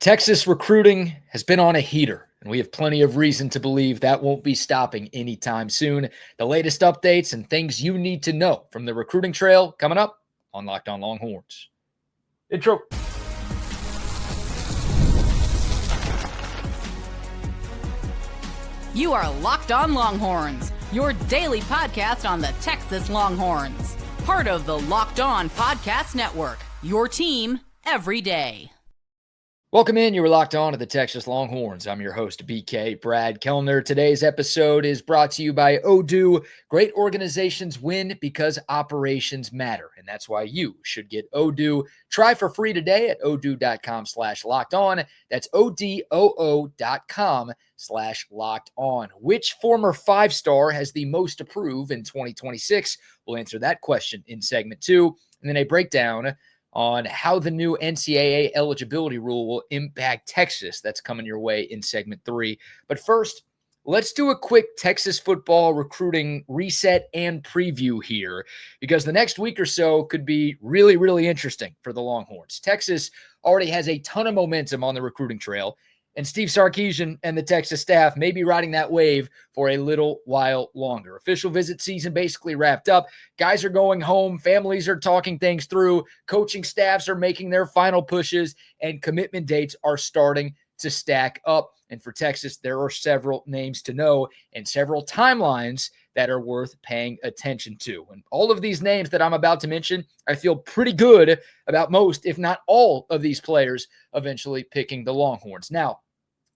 Texas recruiting has been on a heater, and we have plenty of reason to believe that won't be stopping anytime soon. The latest updates and things you need to know from the recruiting trail coming up on Locked On Longhorns. Intro. You are Locked On Longhorns, your daily podcast on the Texas Longhorns. Part of the Locked On Podcast Network, your team every day. Welcome in. You are locked on to the Texas Longhorns. I'm your host, BK Brad Kellner. Today's episode is brought to you by Odoo. Great organizations win because operations matter, and that's why you should get Odoo. Try for free today at odoo.com/locked on. That's odoo.com/locked on. Which former five-star has the most to prove in 2026? We'll answer that question in segment 2, and then a breakdown on how the new NCAA eligibility rule will impact Texas. That's coming your way in segment 3. But first, let's do a quick Texas football recruiting reset and preview here, because the next week or so could be really, really interesting for the Longhorns. Texas already has a ton of momentum on the recruiting trail, and Steve Sarkisian and the Texas staff may be riding that wave for a little while longer. Official visit season basically wrapped up. Guys are going home. Families are talking things through. Coaching staffs are making their final pushes, and commitment dates are starting to stack up. And for Texas, there are several names to know and several timelines that are worth paying attention to. And all of these names that I'm about to mention, I feel pretty good about most, if not all, of these players eventually picking the Longhorns. Now,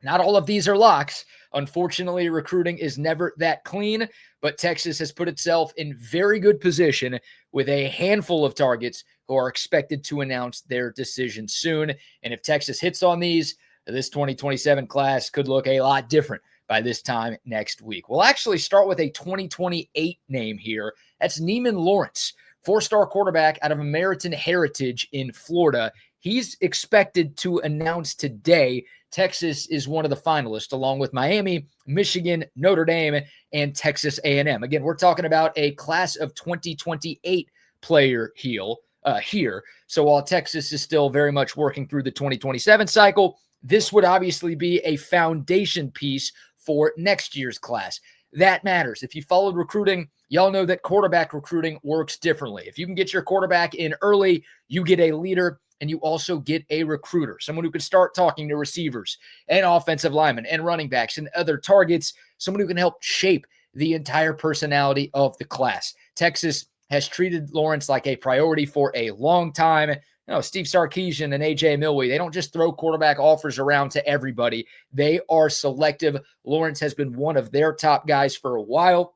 not all of these are locks. Unfortunately, recruiting is never that clean, but Texas has put itself in very good position with a handful of targets who are expected to announce their decision soon. And if Texas hits on these, this 2027 class could look a lot different by this time next week. We'll actually start with a 2028 name here. That's Neimann Lawrence, four-star quarterback out of American Heritage in Florida. He's expected to announce today. Texas is one of the finalists, along with Miami, Michigan, Notre Dame, and Texas A&M. Again, we're talking about a class of 2028 player here. So while Texas is still very much working through the 2027 cycle, this would obviously be a foundation piece for next year's class. That matters. If you followed recruiting, y'all know that quarterback recruiting works differently. If you can get your quarterback in early, you get a leader, and you also get a recruiter, someone who can start talking to receivers and offensive linemen and running backs and other targets, someone who can help shape the entire personality of the class. Texas has treated Lawrence like a priority for a long time. Steve Sarkisian and A.J. Milwee, they don't just throw quarterback offers around to everybody. They are selective. Lawrence has been one of their top guys for a while.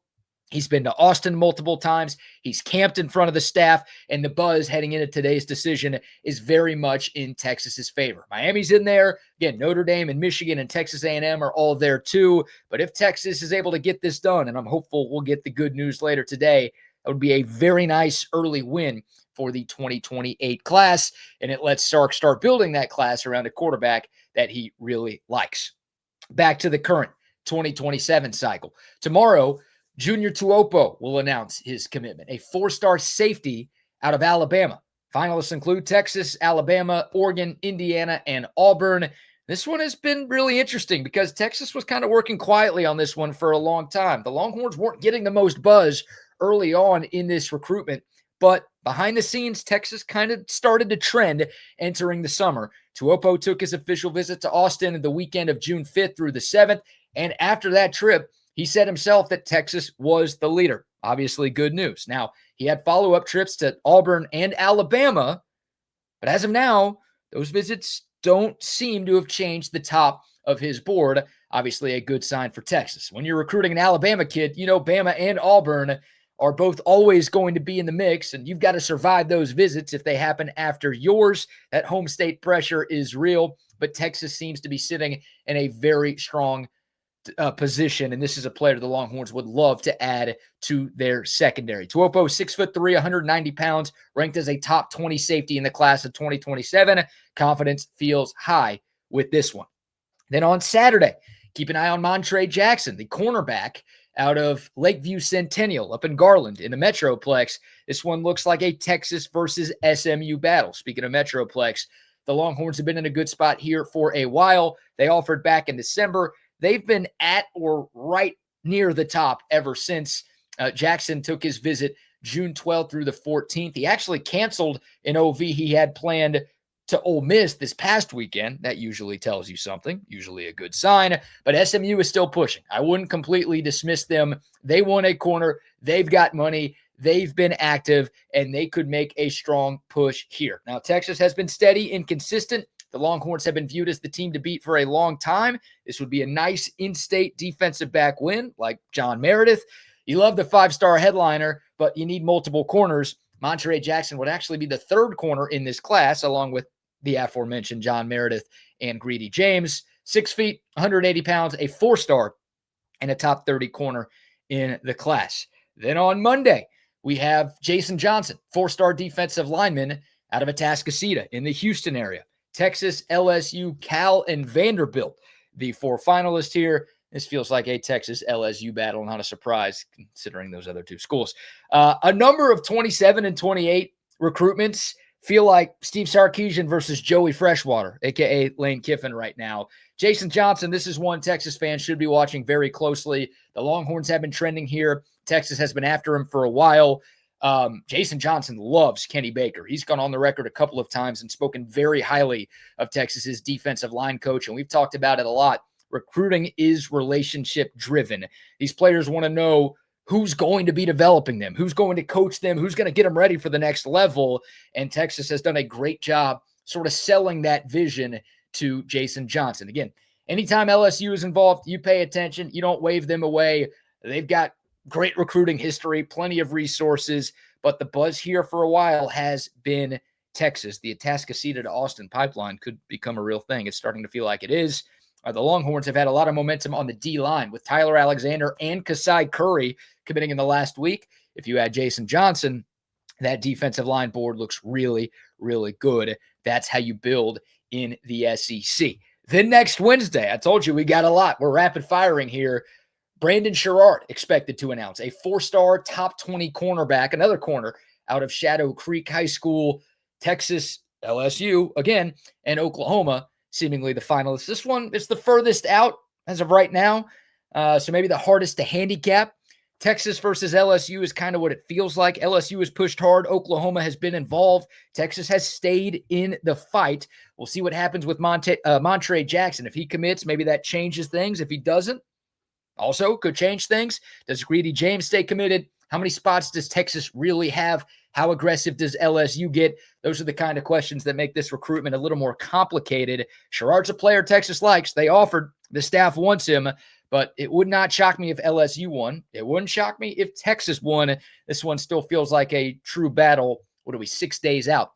He's been to Austin multiple times. He's camped in front of the staff, and the buzz heading into today's decision is very much in Texas's favor. Miami's in there. Again, Notre Dame and Michigan and Texas A&M are all there too. But if Texas is able to get this done, and I'm hopeful we'll get the good news later today, that would be a very nice early win for the 2028 class, and it lets Sark start building that class around a quarterback that he really likes. Back to the current 2027 cycle. Tomorrow, Junior Tuopo will announce his commitment, a four-star safety out of Alabama. Finalists include Texas, Alabama, Oregon, Indiana, and Auburn. This one has been really interesting because Texas was kind of working quietly on this one for a long time. The Longhorns weren't getting the most buzz early on in this recruitment, but behind the scenes, Texas kind of started to trend entering the summer. Tuopo took his official visit to Austin the weekend of June 5th through the 7th, and after that trip, he said himself that Texas was the leader. Obviously, good news. Now, he had follow-up trips to Auburn and Alabama, but as of now, those visits don't seem to have changed the top of his board. Obviously, a good sign for Texas. When you're recruiting an Alabama kid, Bama and Auburn are both always going to be in the mix, and you've got to survive those visits if they happen after yours. That home state pressure is real, but Texas seems to be sitting in a very strong position, and this is a player the Longhorns would love to add to their secondary. Tuopo, 6'3", 190 pounds, ranked as a top 20 safety in the class of 2027. Confidence feels high with this one. Then on Saturday, keep an eye on Montre Jackson, the cornerback out of Lakeview Centennial up in Garland in the Metroplex. This one looks like a Texas versus SMU battle. Speaking of Metroplex, The Longhorns have been in a good spot here for a while. They offered back in December. They've been at or right near the top ever since. Jackson took his visit June 12th through the 14th. He actually canceled an OV he had planned to Ole Miss this past weekend. That usually tells you something, usually a good sign. But SMU is still pushing. I wouldn't completely dismiss them. They won a corner. They've got money. They've been active, and they could make a strong push here. Now, Texas has been steady and consistent. The Longhorns have been viewed as the team to beat for a long time. This would be a nice in-state defensive back win, like John Meredith. You love the five-star headliner, but you need multiple corners. Montre Jackson would actually be the third corner in this class, along with the aforementioned John Meredith and Greedy James. 6 feet, 180 pounds, a four-star, and a top 30 corner in the class. Then on Monday, we have Jason Johnson, four-star defensive lineman out of Atascocita in the Houston area. Texas, LSU, Cal, and Vanderbilt, the four finalists here. This feels like a Texas-LSU battle, not a surprise considering those other two schools. A number of 27 and 28 recruitments feel like Steve Sarkisian versus Joey Freshwater, a.k.a. Lane Kiffin right now. Jason Johnson, this is one Texas fans should be watching very closely. The Longhorns have been trending here. Texas has been after him for a while. Jason Johnson loves Kenny Baker. He's gone on the record a couple of times and spoken very highly of Texas's defensive line coach, and we've talked about it a lot. Recruiting is relationship driven. These players want to know who's going to be developing them, who's going to coach them, who's going to get them ready for the next level. And Texas has done a great job sort of selling that vision to Jason Johnson. Again, anytime LSU is involved, you pay attention. You don't wave them away. They've got great recruiting history, plenty of resources, but the buzz here for a while has been Texas. The Atascocita to Austin pipeline could become a real thing. It's starting to feel like it is. The Longhorns have had a lot of momentum on the D-line with Tyler Alexander and Kasai Curry committing in the last week. If you add Jason Johnson, that defensive line board looks really, really good. That's how you build in the SEC. Then next Wednesday, I told you we got a lot. We're rapid firing here. Brandon Sherrard expected to announce a four-star top 20 cornerback, another corner out of Shadow Creek High School, Texas, LSU, again, and Oklahoma, seemingly the finalists. This one is the furthest out as of right now, so maybe the hardest to handicap. Texas versus LSU is kind of what it feels like. LSU has pushed hard. Oklahoma has been involved. Texas has stayed in the fight. We'll see what happens with Montre Jackson. If he commits, maybe that changes things. If he doesn't, also could change things. Does Greedy James stay committed? How many spots does Texas really have? How aggressive does LSU get? Those are the kind of questions that make this recruitment a little more complicated. Sherrard's a player Texas likes. They offered. The staff wants him, but it would not shock me if LSU won. It wouldn't shock me if Texas won. This one still feels like a true battle. What are we, 6 days out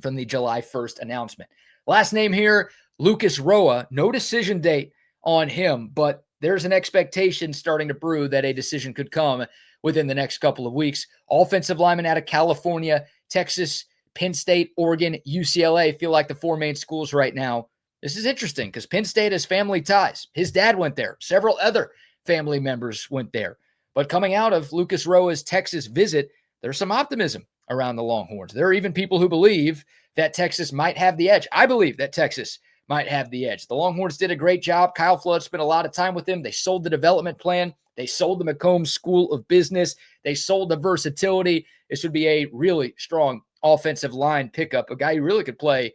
from the July 1st announcement? Last name here, Lucas Roa. No decision date on him, but there's an expectation starting to brew that a decision could come within the next couple of weeks. Offensive lineman out of California, Texas, Penn State, Oregon, UCLA feel like the four main schools right now. This is interesting because Penn State has family ties. His dad went there. Several other family members went there. But coming out of Lucas Roa's Texas visit, there's some optimism around the Longhorns. There are even people who believe that Texas might have the edge. I believe that Texas might have the edge. The Longhorns did a great job. Kyle Flood spent a lot of time with them. They sold the development plan. They sold the McComb School of Business. They sold the versatility. This would be a really strong offensive line pickup, a guy who really could play,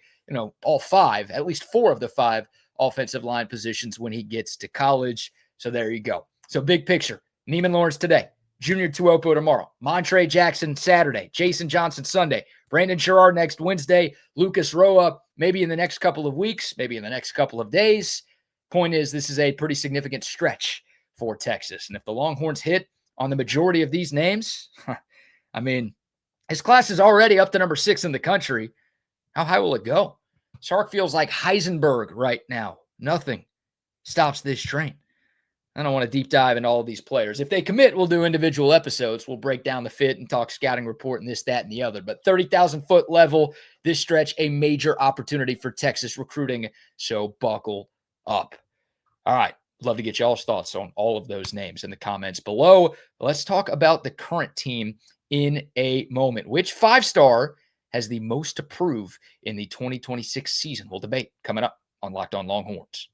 all five, at least four of the five offensive line positions when he gets to college. So there you go. So big picture, Neimann Lawrence today, Junior Tuopo tomorrow, Montre Jackson Saturday, Jason Johnson Sunday, Brandon Sherrard next Wednesday, Lucas Roa maybe in the next couple of weeks, maybe in the next couple of days. Point is, this is a pretty significant stretch for Texas. And if the Longhorns hit on the majority of these names, I mean, his class is already up to number 6 in the country. How high will it go? Sark feels like Heisenberg right now. Nothing stops this train. I don't want to deep dive into all of these players. If they commit, we'll do individual episodes. We'll break down the fit and talk scouting report and this, that, and the other. But 30,000-foot level, this stretch, a major opportunity for Texas recruiting. So buckle up. All right. Love to get y'all's thoughts on all of those names in the comments below. Let's talk about the current team in a moment. Which 5-star has the most to prove in the 2026 season? We'll debate coming up on Locked On Longhorns.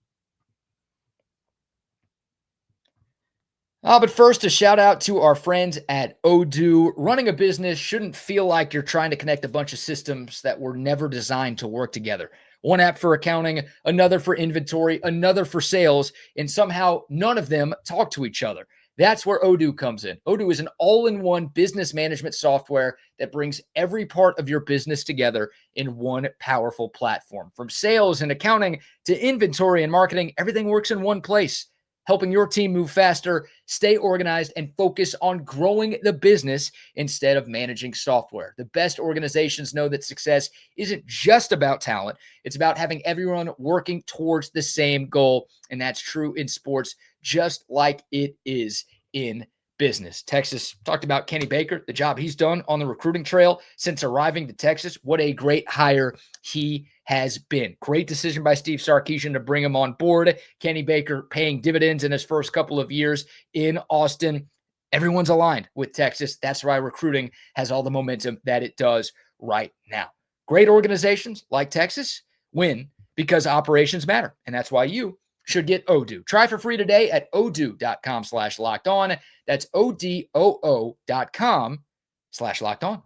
But first, a shout out to our friends at Odoo. Running a business shouldn't feel like you're trying to connect a bunch of systems that were never designed to work together. One app for accounting, another for inventory, another for sales, and somehow none of them talk to each other. That's where Odoo comes in. Odoo is an all-in-one business management software that brings every part of your business together in one powerful platform. From sales and accounting to inventory and marketing, everything works in one place, helping your team move faster, stay organized, and focus on growing the business instead of managing software. The best organizations know that success isn't just about talent. It's about having everyone working towards the same goal, and that's true in sports just like it is in business. Texas talked about Kenny Baker, the job he's done on the recruiting trail since arriving to Texas. What a great hire he has been. Great decision by Steve Sarkisian to bring him on board. Kenny Baker paying dividends in his first couple of years in Austin. Everyone's aligned with Texas. That's why recruiting has all the momentum that it does right now. Great organizations like Texas win because operations matter. And that's why you should get Odoo. Try for free today at odoo.com/lockedon. That's odoo.com/lockedon.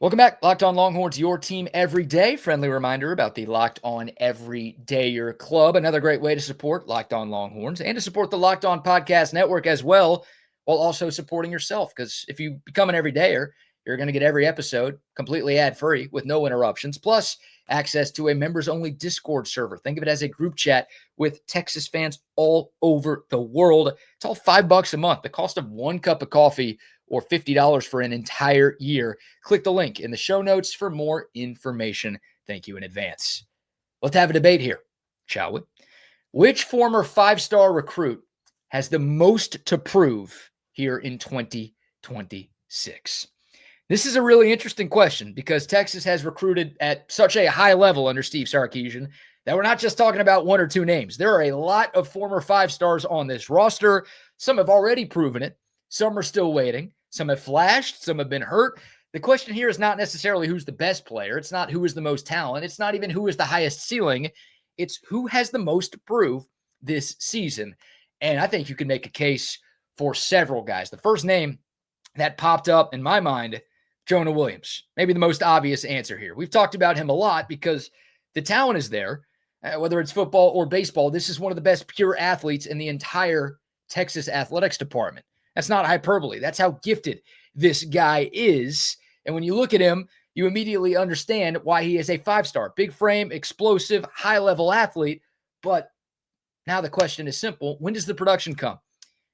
Welcome back. Locked On Longhorns, your team every day. Friendly reminder about the Locked On Everydayer Club. Another great way to support Locked On Longhorns and to support the Locked On Podcast Network as well, while also supporting yourself. Because if you become an everydayer, you're going to get every episode completely ad-free with no interruptions, plus access to a members-only Discord server. Think of it as a group chat with Texas fans all over the world. It's all $5 a month, the cost of one cup of coffee, or $50 for an entire year. Click the link in the show notes for more information. Thank you in advance. Let's have a debate here, shall we? Which former five-star recruit has the most to prove here in 2026? This is a really interesting question because Texas has recruited at such a high level under Steve Sarkisian that we're not just talking about one or two names. There are a lot of former five-stars on this roster. Some have already proven it. Some are still waiting. Some have flashed. Some have been hurt. The question here is not necessarily who's the best player. It's not who is the most talent. It's not even who is the highest ceiling. It's who has the most to prove this season. And I think you can make a case for several guys. The first name that popped up in my mind, Jonah Williams. Maybe the most obvious answer here. We've talked about him a lot because the talent is there. Whether it's football or baseball, this is one of the best pure athletes in the entire Texas athletics department. That's not hyperbole. That's how gifted this guy is. And when you look at him, you immediately understand why he is a five-star. Big frame, explosive, high-level athlete. But now the question is simple. When does the production come?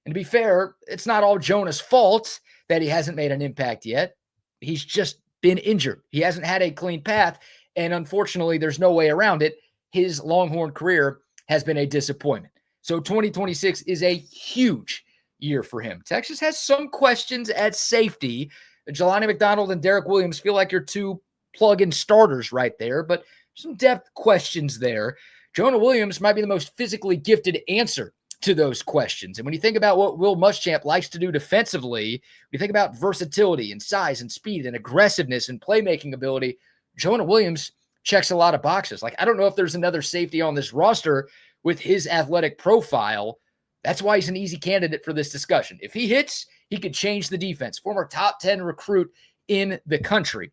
And to be fair, it's not all Jonah's fault that he hasn't made an impact yet. He's just been injured. He hasn't had a clean path. And unfortunately, there's no way around it. His Longhorn career has been a disappointment. So 2026 is a huge year for him. Texas has some questions at safety. Jelani McDonald and Derek Williams feel like your two plug-in starters right there, but some depth questions there. Jonah Williams might be the most physically gifted answer to those questions. And when you think about what Will Muschamp likes to do defensively, you think about versatility and size and speed and aggressiveness and playmaking ability, Jonah Williams checks a lot of boxes. Like, I don't know if there's another safety on this roster with his athletic profile. That's why he's an easy candidate for this discussion. If he hits, he could change the defense. Former top 10 recruit in the country.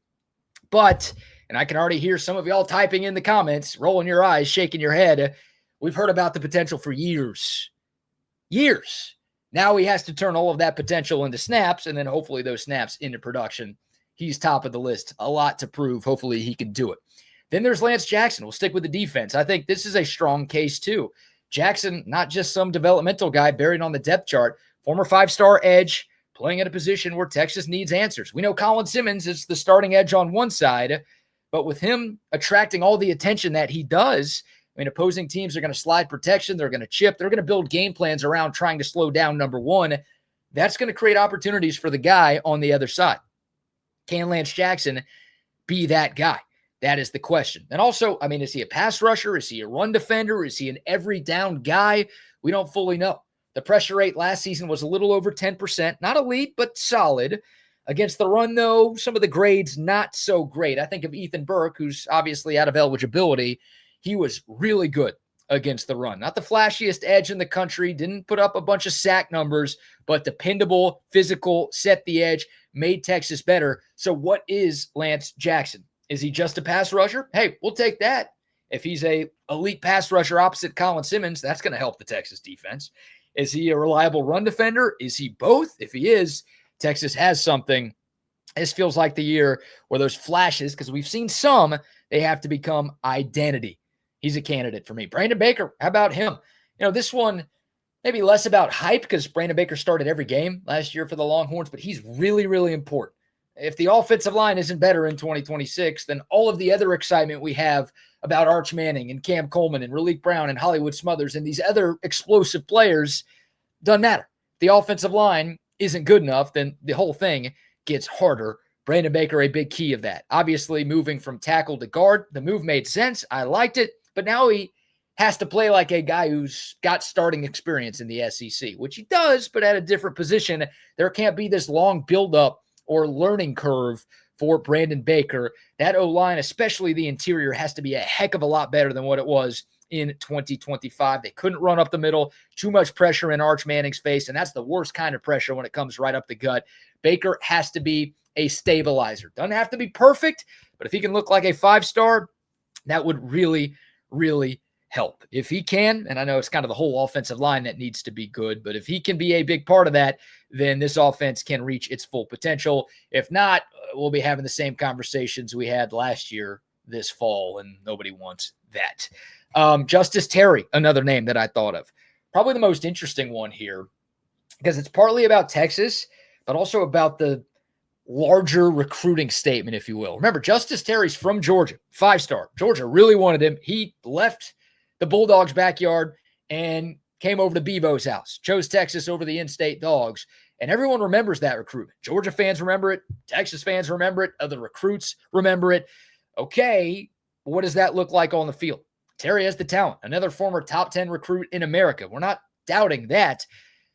But, and I can already hear some of y'all typing in the comments, rolling your eyes, shaking your head. We've heard about the potential for years. Years. Now he has to turn all of that potential into snaps, and then hopefully those snaps into production. He's top of the list. A lot to prove. Hopefully he can do it. Then there's Lance Jackson. We'll stick with the defense. I think this is a strong case too. Jackson, not just some developmental guy buried on the depth chart, former five-star edge, playing at a position where Texas needs answers. We know Colin Simmons is the starting edge on one side, but with him attracting all the attention that he does, I mean, opposing teams are going to slide protection. They're going to chip. They're going to build game plans around trying to slow down number one. That's going to create opportunities for the guy on the other side. Can Lance Jackson be that guy? That is the question. And also, I mean, is he a pass rusher? Is he a run defender? Is he an every down guy? We don't fully know. The pressure rate last season was a little over 10%. Not elite, but solid. Against the run, though, some of the grades not so great. I think of Ethan Burke, who's obviously out of eligibility. He was really good against the run. Not the flashiest edge in the country, didn't put up a bunch of sack numbers, but dependable, physical, set the edge, made Texas better. So what is Lance Jackson? Is he just a pass rusher? Hey, we'll take that. If he's a elite pass rusher opposite Colin Simmons, that's going to help the Texas defense. Is he a reliable run defender? Is he both? If he is, Texas has something. This feels like the year where those flashes, because we've seen some, they have to become identity. He's a candidate for me. Brandon Baker, how about him? This one, maybe less about hype because Brandon Baker started every game last year for the Longhorns, but he's really, really important. If the offensive line isn't better in 2026, then all of the other excitement we have about Arch Manning and Cam Coleman and Raleek Brown and Hollywood Smothers and these other explosive players doesn't matter. If the offensive line isn't good enough, then the whole thing gets harder. Brandon Baker, a big key of that. Obviously, moving from tackle to guard, the move made sense. I liked it, but now he has to play like a guy who's got starting experience in the SEC, which he does, but at a different position. There can't be this long buildup or learning curve for Brandon Baker. That O-line, especially the interior, has to be a heck of a lot better than what it was in 2025. They couldn't run up the middle, too much pressure in Arch Manning's face, and that's the worst kind of pressure when it comes right up the gut. Baker has to be a stabilizer. Doesn't have to be perfect, but if he can look like a 5-star, that would really, really help. If he can, and I know it's kind of the whole offensive line that needs to be good, but if he can be a big part of that, then this offense can reach its full potential. If not, we'll be having the same conversations we had last year this fall, and nobody wants that. Justice Terry, another name that I thought of. Probably the most interesting one here because it's partly about Texas, but also about the larger recruiting statement, if you will. Remember, Justice Terry's from Georgia, 5-star. Georgia really wanted him. He left the Bulldogs' backyard and came over to Bevo's house, chose Texas over the in-state Dogs, and everyone remembers that recruitment. Georgia fans remember it. Texas fans remember it. Other recruits remember it. Okay, what does that look like on the field? Terry has the talent. Another former top 10 recruit in America. We're not doubting that.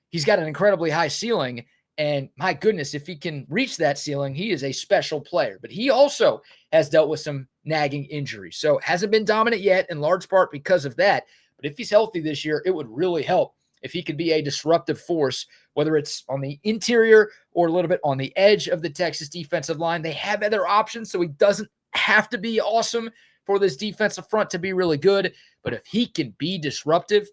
He's got an incredibly high ceiling, and my goodness, if he can reach that ceiling, he is a special player. But he also has dealt with some nagging injuries, so hasn't been dominant yet, in large part because of that. But if he's healthy this year, it would really help if he could be a disruptive force, whether it's on the interior or a little bit on the edge of the Texas defensive line. They have other options, so he doesn't have to be awesome for this defensive front to be really good. But if he can be disruptive,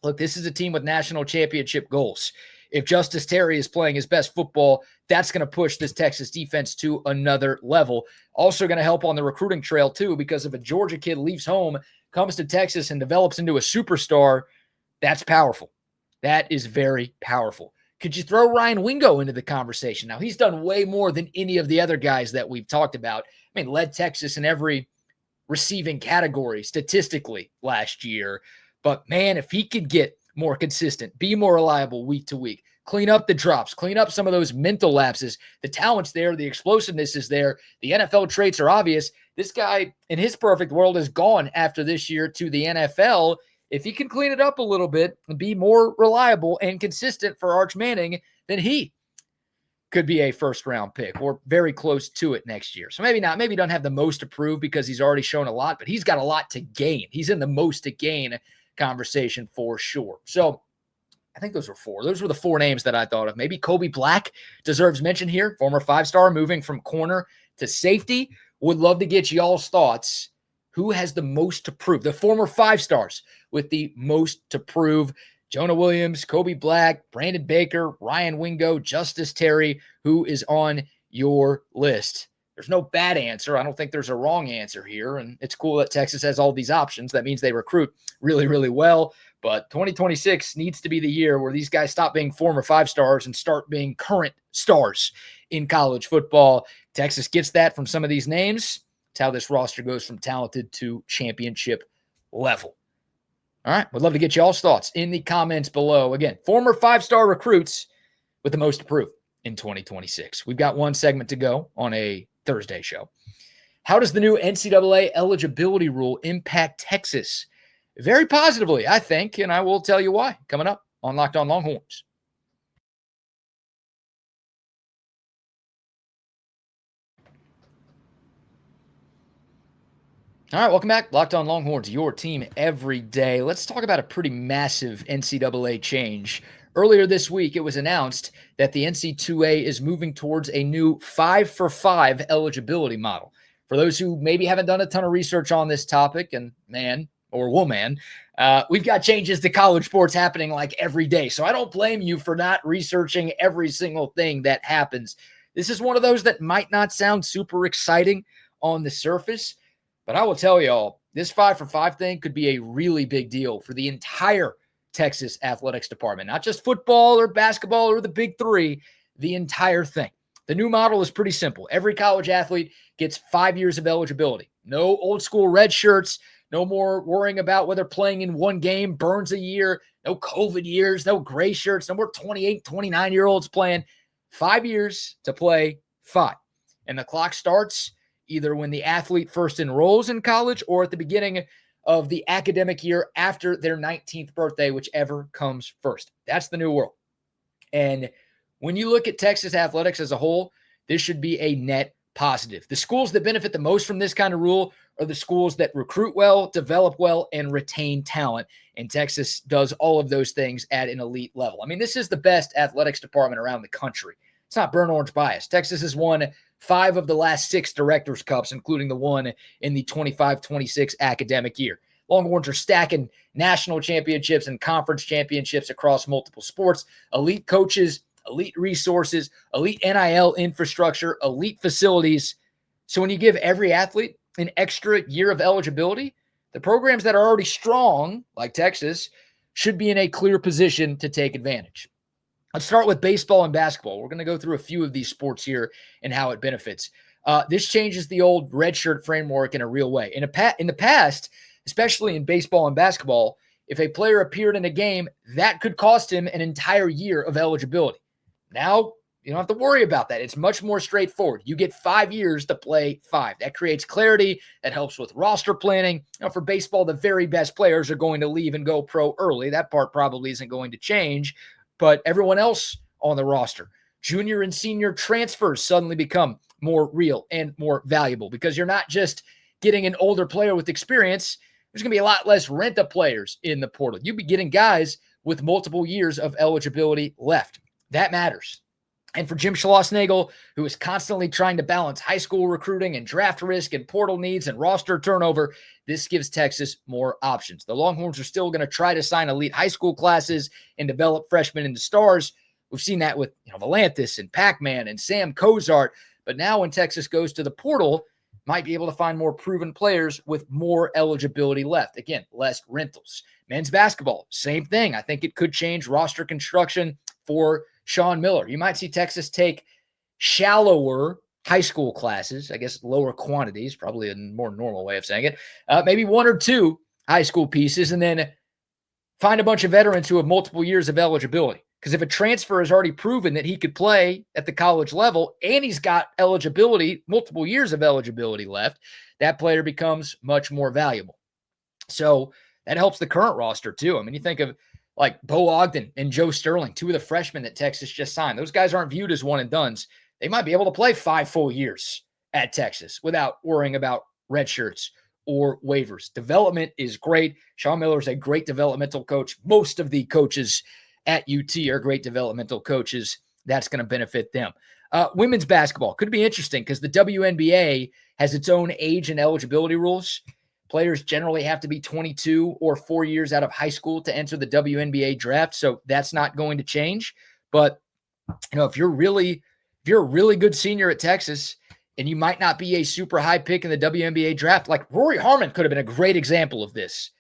look, this is a team with national championship goals. If Justice Terry is playing his best football, that's going to push this Texas defense to another level. Also going to help on the recruiting trail, too, because if a Georgia kid leaves home, comes to Texas, and develops into a superstar, that's powerful. That is very powerful. Could you throw Ryan Wingo into the conversation? Now, he's done way more than any of the other guys that we've talked about. I mean, led Texas in every receiving category statistically last year. But, man, if he could get more consistent, be more reliable week to week, clean up the drops, clean up some of those mental lapses, the talent's there, the explosiveness is there, the NFL traits are obvious. This guy, in his perfect world, is gone after this year to the NFL. If he can clean it up a little bit and be more reliable and consistent for Arch Manning, then he could be a first-round pick or very close to it next year. So maybe not. Maybe he doesn't have the most to prove because he's already shown a lot, but he's got a lot to gain. He's in the most to gain conversation for sure. So I think those were four. Those were the four names that I thought of. Maybe Kobe Black deserves mention here. Former 5-star moving from corner to safety. Would love to get y'all's thoughts. Who has the most to prove? The former 5-stars with the most to prove. Jonah Williams, Kobe Black, Brandon Baker, Ryan Wingo, Justice Terry. Who is on your list? There's no bad answer. I don't think there's a wrong answer here. And it's cool that Texas has all these options. That means they recruit really, really well. But 2026 needs to be the year where these guys stop being former 5-stars and start being current stars in college football. Texas gets that from some of these names. It's how this roster goes from talented to championship level. All right. Would love to get y'all's thoughts in the comments below. Again, former 5-star recruits with the most to prove in 2026. We've got one segment to go on a Thursday show. How does the new NCAA eligibility rule impact Texas? Very positively, I think, and I will tell you why coming up on Locked On Longhorns. All right, welcome back. Locked On Longhorns, your team every day. Let's talk about a pretty massive NCAA change. Earlier this week, it was announced that the NC2A is moving towards a new 5-for-5 eligibility model. For those who maybe haven't done a ton of research on this topic, and man or woman, we've got changes to college sports happening like every day. So I don't blame you for not researching every single thing that happens. This is one of those that might not sound super exciting on the surface, but I will tell y'all, this 5-for-5 thing could be a really big deal for the entire Texas athletics department, not just football or basketball or the big three, the entire thing. The new model is pretty simple. Every college athlete gets 5 years of eligibility. No old school red shirts, no more worrying about whether playing in one game burns a year, no COVID years, no gray shirts, no more 28, 29-year-olds playing. 5 years to play 5. And the clock starts either when the athlete first enrolls in college or at the beginning of the academic year after their 19th birthday, whichever comes first. That's the new world. And when you look at Texas athletics as a whole, this should be a net positive. The schools that benefit the most from this kind of rule are the schools that recruit well, develop well, and retain talent. And Texas does all of those things at an elite level. I mean, this is the best athletics department around the country. It's not burnt orange bias. Texas has won 5 of the last 6 Directors' Cups, including the one in the 25-26 academic year. Longhorns are stacking national championships and conference championships across multiple sports. Elite coaches, elite resources, elite NIL infrastructure, elite facilities. So when you give every athlete an extra year of eligibility, the programs that are already strong, like Texas, should be in a clear position to take advantage. Let's start with baseball and basketball. We're going to go through a few of these sports here and how it benefits. This changes the old redshirt framework in a real way. In the past, especially in baseball and basketball, if a player appeared in a game, that could cost him an entire year of eligibility. Now, you don't have to worry about that. It's much more straightforward. You get 5 years to play 5. That creates clarity. That helps with roster planning. For baseball, the very best players are going to leave and go pro early. That part probably isn't going to change. But everyone else on the roster, junior and senior transfers suddenly become more real and more valuable because you're not just getting an older player with experience. There's going to be a lot less rent-a players in the portal. You'll be getting guys with multiple years of eligibility left. That matters. And for Jim Schlossnagle, who is constantly trying to balance high school recruiting and draft risk and portal needs and roster turnover, this gives Texas more options. The Longhorns are still going to try to sign elite high school classes and develop freshmen into stars. We've seen that with Volantis and Pac-Man and Sam Cozart. But now when Texas goes to the portal, might be able to find more proven players with more eligibility left. Again, less rentals. Men's basketball, same thing. I think it could change roster construction for Sean Miller. You might see Texas take shallower high school classes, I guess lower quantities, probably a more normal way of saying it, maybe 1 or 2 high school pieces, and then find a bunch of veterans who have multiple years of eligibility. Because if a transfer has already proven that he could play at the college level and he's got eligibility, multiple years of eligibility left, that player becomes much more valuable. So that helps the current roster too. I mean, you think of like Bo Ogden and Joe Sterling, 2 of the freshmen that Texas just signed. Those guys aren't viewed as one and dones. They might be able to play 5 full years at Texas without worrying about red shirts or waivers. Development is great. Sean Miller is a great developmental coach. Most of the coaches at UT are great developmental coaches. That's going to benefit them. Women's basketball could be interesting because the WNBA has its own age and eligibility rules. Players generally have to be 22 or 4 years out of high school to enter the WNBA draft, so that's not going to change. But if you're a really good senior at Texas and you might not be a super high pick in the WNBA draft, like Rory Harmon could have been a great example of this.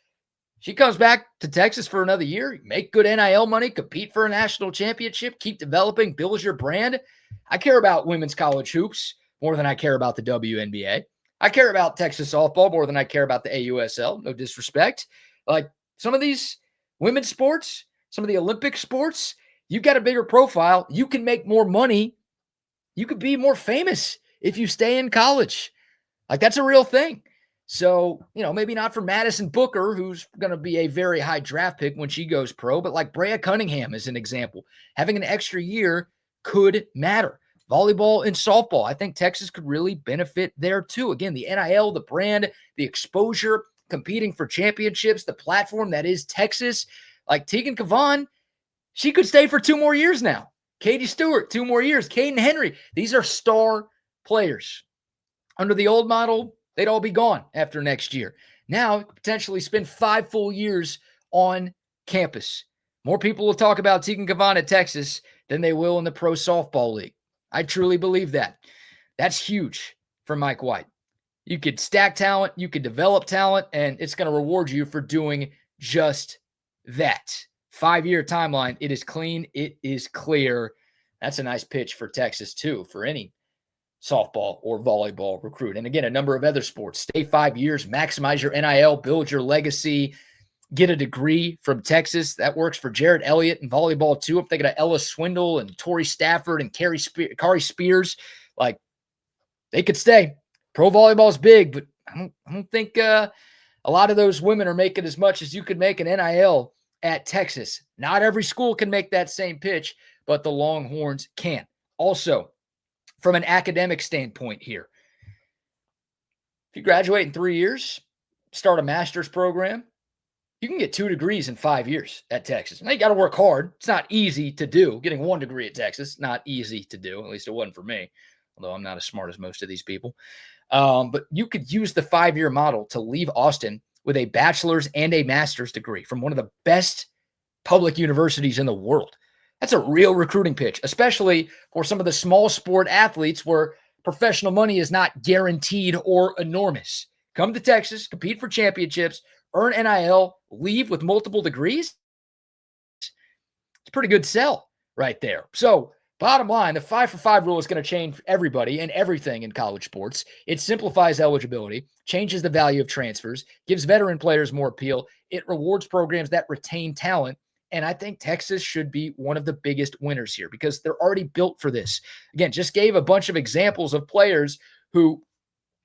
She comes back to Texas for another year, make good NIL money, compete for a national championship, keep developing, build your brand. I care about women's college hoops more than I care about the WNBA. I care about Texas softball more than I care about the AUSL. No disrespect. Like some of these women's sports, some of the Olympic sports, you've got a bigger profile. You can make more money. You could be more famous if you stay in college. Like that's a real thing. So, maybe not for Madison Booker, who's going to be a very high draft pick when she goes pro, but like Brea Cunningham is an example. Having an extra year could matter. Volleyball and softball, I think Texas could really benefit there too. Again, the NIL, the brand, the exposure, competing for championships, the platform that is Texas. Like Tegan Cavan, she could stay for 2 more years now. Katie Stewart, 2 more years. Caden Henry, these are star players. Under the old model, they'd all be gone after next year. Now, potentially spend 5 full years on campus. More people will talk about Tegan Cavan at Texas than they will in the Pro Softball League. I truly believe that. That's huge for Mike White. You could stack talent, you could develop talent, and it's going to reward you for doing just that. 5-year timeline. It is clean. It is clear. That's a nice pitch for Texas, too, for any softball or volleyball recruit. And again, a number of other sports. Stay 5 years, maximize your NIL, build your legacy, get a degree from Texas. That works for Jared Elliott in volleyball too. I'm thinking of Ella Swindle and Tori Stafford and Kari Spears. Like, they could stay. Pro volleyball is big, but I don't think a lot of those women are making as much as you could make an NIL at Texas. Not every school can make that same pitch, but the Longhorns can. Also, from an academic standpoint here, if you graduate in 3 years, start a master's program, you can get 2 degrees in 5 years at Texas. Now, you got to work hard. It's not easy to do. Getting 1 degree at Texas, not easy to do. At least it wasn't for me, although I'm not as smart as most of these people. But you could use the 5-year model to leave Austin with a bachelor's and a master's degree from one of the best public universities in the world. That's a real recruiting pitch, especially for some of the small sport athletes where professional money is not guaranteed or enormous. Come to Texas, compete for championships, earn NIL, leave with multiple degrees. It's a pretty good sell right there. So, bottom line, the 5-for-5 rule is going to change everybody and everything in college sports. It simplifies eligibility, changes the value of transfers, gives veteran players more appeal. It rewards programs that retain talent. And I think Texas should be one of the biggest winners here because they're already built for this. Again, just gave a bunch of examples of players who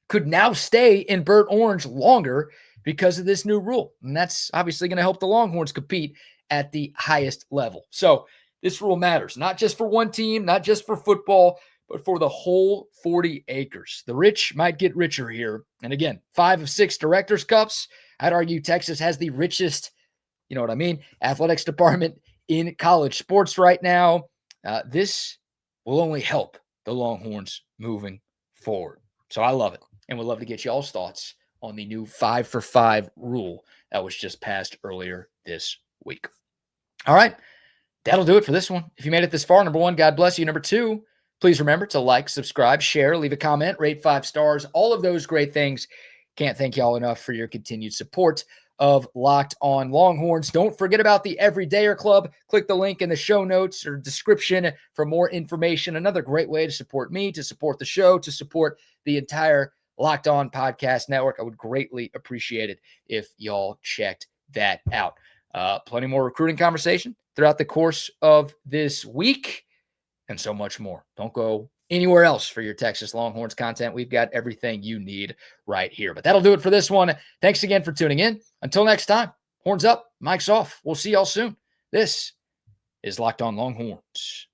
could now stay in burnt orange longer because of this new rule. And that's obviously going to help the Longhorns compete at the highest level. So this rule matters, not just for one team, not just for football, but for the whole 40 acres. The rich might get richer here. And again, 5 of 6 Directors' Cups. I'd argue Texas has the richest, athletics department in college sports right now. This will only help the Longhorns moving forward. So I love it. And would love to get y'all's thoughts on the new 5-for-5 rule that was just passed earlier this week. All right. That'll do it for this one. If you made it this far, number 1, God bless you. Number 2, please remember to like, subscribe, share, leave a comment, rate 5 stars, all of those great things. Can't thank y'all enough for your continued support of Locked On Longhorns. Don't forget about the Everydayer Club. Click the link in the show notes or description for more information. Another great way to support me, to support the show, to support the entire Locked On Podcast Network. I would greatly appreciate it if y'all checked that out. Plenty more recruiting conversation throughout the course of this week and so much more. Don't go anywhere else for your Texas Longhorns content. We've got everything you need right here. But that'll do it for this one. Thanks again for tuning in. Until next time, horns up, mics off. We'll see y'all soon. This is Locked On Longhorns.